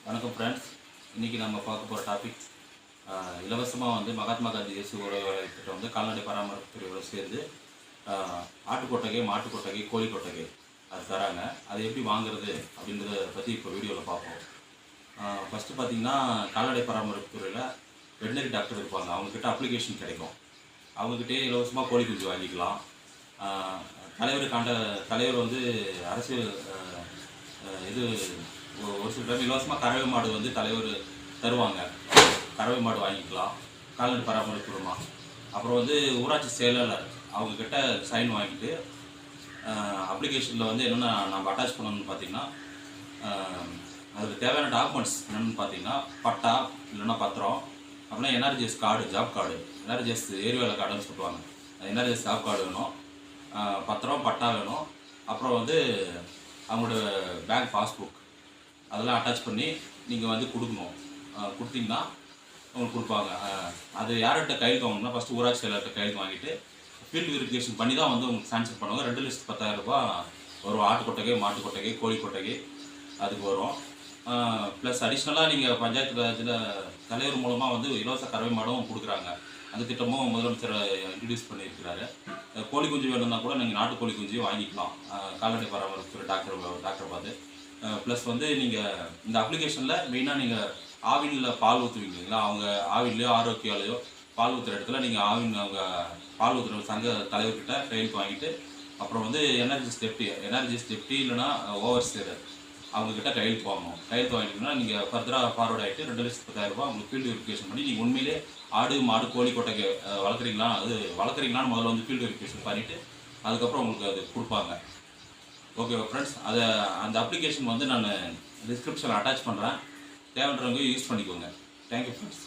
வணக்கம் ஃப்ரெண்ட்ஸ். இன்றைக்கி நம்ம பார்க்க போகிற டாபிக் இலவசமாக வந்து மகாத்மா காந்தி தேசிய ஊரக வேலை திட்டம் வந்து கால்நடை பராமரிப்பு துறையோடு சேர்ந்து ஆட்டுக்கொட்டகை, மாட்டுக்கொட்டகை, கோழி கொட்டகை அது தராங்க. அது எப்படி வாங்குறது அப்படின்றத பற்றி இப்போ வீடியோவில் பார்ப்போம். ஃபஸ்ட்டு பார்த்திங்கன்னா கால்நடை பராமரிப்பு துறையில் வெட்டினரி டாக்டர் இருப்பாங்க. அவங்கக்கிட்ட அப்ளிகேஷன் கிடைக்கும். அவங்கக்கிட்டே இலவசமாக கோழி குஞ்சு வாங்கிக்கலாம். தலைவர் வந்து அரசியல் இது ஒரு சில டைம் இலவசமாக கறவை மாடு வந்து தலைவர் தருவாங்க. கறவை மாடு வாங்கிக்கலாம் கால்நடை பராமரிப்பு மூலமாக. அப்புறம் வந்து ஊராட்சி செயலாளர் அவங்கக்கிட்ட சைன் வாங்கிட்டு அப்ளிகேஷனில் வந்து என்னென்ன நம்ம அட்டாச் பண்ணணும்னு பார்த்திங்கன்னா, அதுக்கு தேவையான டாக்குமெண்ட்ஸ் என்னென்னு பார்த்திங்கன்னா, பட்டா இல்லைன்னா பத்திரம், அப்படின்னா NRGS card, job card, NRGS ஏரியாவில் கார்டுன்னு சொல்லுவாங்க. என்ஆர்ஜிஎஸ் ஜாப் கார்டு வேணும், பத்திரம், பட்டா வேணும். அப்புறம் வந்து அவங்களோட பேங்க் பாஸ்புக் அதெல்லாம் அட்டாச் பண்ணி நீங்கள் வந்து கொடுக்கணும். கொடுத்தீங்கன்னா உங்களுக்கு கொடுப்பாங்க. அது யார்கிட்ட கையெழுத்து வாங்கணும்னா ஃபஸ்ட்டு ஊராட்சி செயலர்கிட்ட கையெழுத்து வாங்கிட்டு ஃபீல்டு வெரிஃபிகேஷன் பண்ணி தான் வந்து உங்களுக்கு சான்சர் பண்ணுவாங்க. 2,10,000 வரும். ஆட்டுக்கொட்டகை, மாட்டுக்கொட்டகை, கோழி கொட்டகை அதுக்கு வரும். ப்ளஸ் அடிஷ்னலாக நீங்கள் பஞ்சாயத்து ராஜில் தலைவர் மூலமாக வந்து இலவச கறவை மாடும் கொடுக்குறாங்க. அந்த திட்டமும் முதலமைச்சர் இன்ட்ரடியூஸ் பண்ணியிருக்கிறாரு. கோழி குஞ்சு வேணும்னா கூட நீங்கள் நாட்டுக்கோழி குஞ்சு வாங்கிக்கலாம் கால்நடை பராமரிப்பு டாக்டர் பார்த்து. ப்ளஸ் வந்து நீங்கள் இந்த அப்ளிகேஷனில் மெயினாக நீங்கள் ஆவினில் பால் ஊற்றுவீங்க இல்லைங்களா, அவங்க ஆவின்லையோ ஆரோக்கியாலையோ பால் ஊற்றுற இடத்துல நீங்கள் அவங்க பால் ஊற்றுற சங்க தலைவர்கிட்ட கையெழுத்து வாங்கிட்டு, அப்புறம் வந்து எனர்ஜிஸ் டெப்டி இல்லைனா ஓவர்சியர் அவங்கக்கிட்ட கையெழுத்து வாங்கணும். கையெழுத்து வாங்கிட்டீங்கன்னா நீங்கள் ஃபர்தராக ஃபார்வர்ட் ஆகிட்டு 2,10,000 உங்களுக்கு ஃபீல்டு வெரிஃபிகேஷன் பண்ணி நீங்கள் உண்மையிலே ஆடு, மாடு, கோழி கொட்டகை வளர்க்குறீங்களான்னு முதல்ல வந்து ஃபீல்டு வெரிஃபிகேஷன் பண்ணிவிட்டு அதுக்கப்புறம் உங்களுக்கு அது கொடுப்பாங்க. ஓகேவா ஃப்ரெண்ட்ஸ்? அந்த அப்ளிகேஷன் வந்து நான் டிஸ்கிரிப்ஷனில் அட்டாச் பண்ணுறேன். தேவைன்றவங்க யூஸ் பண்ணிக்கோங்க. Thank you friends.